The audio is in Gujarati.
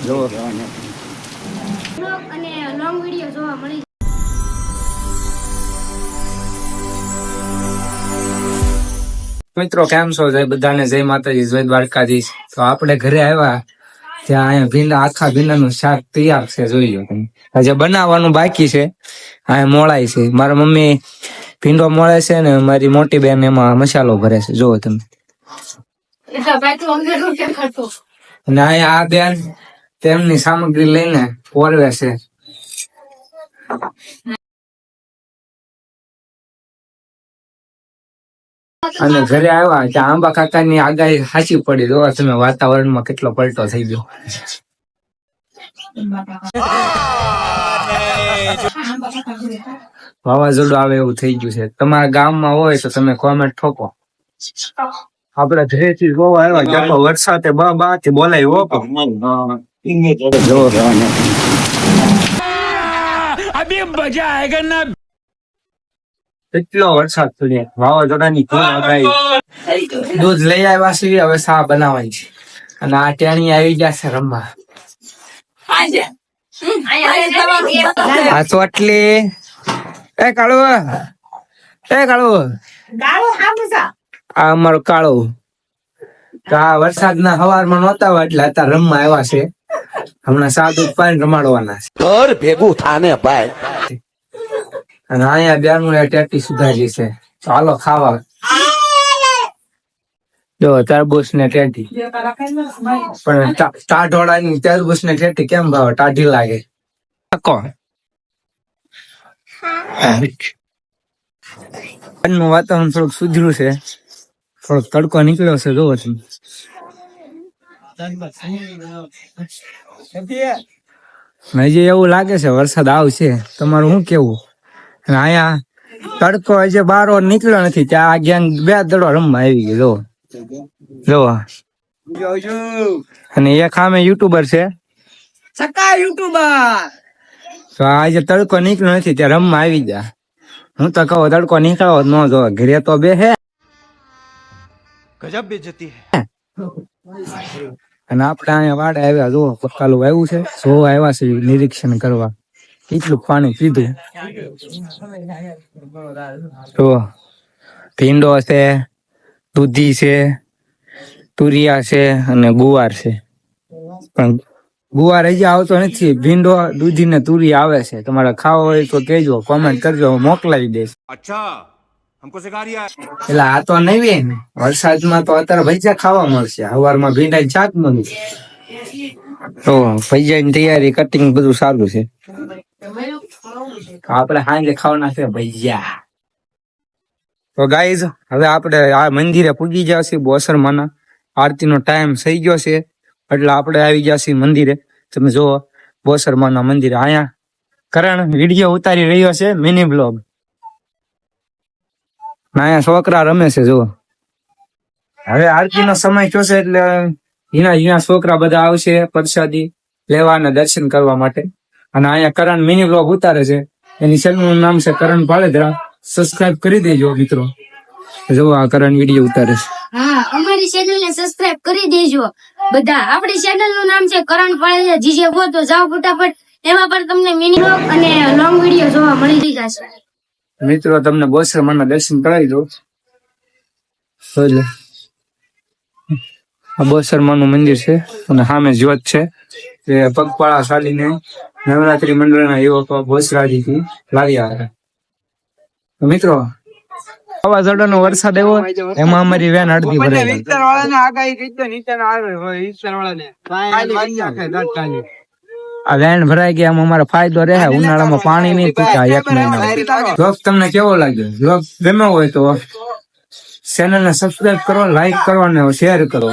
જો અને લોંગ વિડિયો જોવા મળી. મિત્રો કેમ છો? જય બધાને, જય માતાજી, જય દ્વારકાધીશ. તો આપણે ઘરે આવ્યા ત્યાં અહીંયા ભીંડા, આખા ભીંડાનું શાક તૈયાર છે. જોઈ લો તમે, હજી બનાવવાનું બાકી છે. અહીંયા મોળાય છે. મારા મમ્મી ભીંડો મોળે છે ને મારી મોટી બેન એમાં મસાલો ભરે છે. જુઓ તમે. અને અહીંયા આ બેન તેમની સામગ્રી લઈને પોરવે છે. અને ઘરે આવ્યા ત્યાં આંબા કાકાની આગાહી સાચી પડી. જોવા તમે, વાતાવરણમાં કેટલો પલટો થઈ ગયો. વાવાઝોડું આવે એવું થઈ ગયું છે. તમારા ગામમાં હોય તો તમે કોમેન્ટ ઠોકો. આપડે ઘરેથી જોવા આવ્યા ત્યાં વરસાદે બાથી બોલાય એટલો વરસાદ પડ્યો. વાવાઝોડાની દૂધ લઈ આવ્યા છે. હવે શા બનાવવાની છે. અને આ ટેણી આવી ગયા છે રમવા. આ ચોટલી એ કાળુ આ અમારું કાળું. તો આ વરસાદના હવારમાં નહોતા હોય એટલે અત્યારે રમવા આવ્યા છે. હમણાં સાદું પાણી રમાડવાના છે. ઘર ભેગું થાને ભાઈ. અને અહીંયા બેનું ટેટી સુધારી છે. ચાલો ખાવા. જો તરબૂચ ને ટેટી. પણ ટાઢોળાની તરબૂચ ને ટેટી કેમ ભાવ? ટાઢી લાગે. નું વાતાવરણ થોડુંક સુધર્યું છે. થોડોક તડકો નીકળ્યો છે. જોવો તમે. હજી એવું લાગે છે વરસાદ આવશે. તમારું શું કેવું? અને અહીંયા તડકો હજી બારો નીકળ્યો નથી. ત્યાં ગેંગ બે દડો રમવા આવી ગયો. જોવો. અને એક સામે યુટ્યુબર છે. તો આજે તડકો નીકળ્યો નથી ત્યાં રમવા આવી જા. હું તો કહું તડકો નીકળો ન જો ઘરે તો બે હે. ગજબ બેઇજ્જતી હે. અને આપણે અહીંયા વાડે આવ્યા. જો પક્કાલું આવ્યું છે. સો આવ્યા છે નિરીક્ષણ કરવા. કેટલું પાણી પીધું. જો ભીંડો છે, દૂધી છે, તુરિયા છે અને ગુવાર છે. પણ ગુવાર હજી આવતો નથી. ભીંડો, દૂધી ને તુરી આવે છે. તમારે ખાવો હોય તો કહેજો, કોમેન્ટ કરજો, મોકલાવી દઈશ. એટલે આ તો નહીં ને વરસાદમાં તો અત્યારે ભજીયા ખાવા મળશે. સવારમાં ભીંડા શાક મળ્યું. તો ભજીયાની તૈયારી, કટિંગ બધું સારું છે. આપણે સાંજે ખાવાના છે ભજીયા. તો ગાઈઝ હવે આપણે આ મંદિરે પૂજી જશે. બોસરમાના આરતીનો ટાઈમ થઈ ગયો છે એટલે આપણે આવી જશે મંદિરે. તમે જુઓ બોસરમાના મંદિરે. અહીંયા કરણ વિડીયો ઉતારી રહ્યો છે, મિની બ્લોગ. અહીંયા છોકરા રમે છે. જુઓ હવે આરતીનો સમય થયો છે એટલે એના છોકરા બધા આવશે પ્રસાદી લેવા અને દર્શન કરવા માટે. અને અહીંયા કરણ મિની બ્લોગ ઉતારે છે. એની ચેનલનું નામ છે કરણ પાળેદરા. સબસ્ક્રાઇબ કરી દેજો મિત્રો. જો આ કરણ વિડીયો ઉતારે છે. હા, અમારી ચેનલને સબસ્ક્રાઇબ કરી દેજો બધા. આપણી ચેનલનું નામ છે કરણ પાળેદરા. જીજે બો તો જાઓ ફટાફટ. એમાં પણ તમને મિની બ્લોગ અને લોંગ વિડીયો જોવા મળી જશે. મિત્રો તમને બોસરમાના દર્શન કરાવી દો. આ બોસરમાનું મંદિર છે અને સામે જ્યોત છે. તે પગપાળા ચાલીને નવરાત્રી મંડળના યુવકો બોસરાજીથી લાવ્યા હતા. મિત્રો વાવાઝોડાનો વરસાદ આવ્યો એમાં અમારી વેન અડધી ભરાઈ. આ વેન ભરાઈ ગયા એમાં અમારો ફાયદો રહે. ઉનાળામાં પાણી નહીં તૂટ્યા એક મહિના. બ્લોગ તમને કેવો લાગ્યો? બ્લોગ ગમ્યો હોય તો ચેનલને સબસ્ક્રાઇબ કરો, લાઈક કરો અને શેર કરો.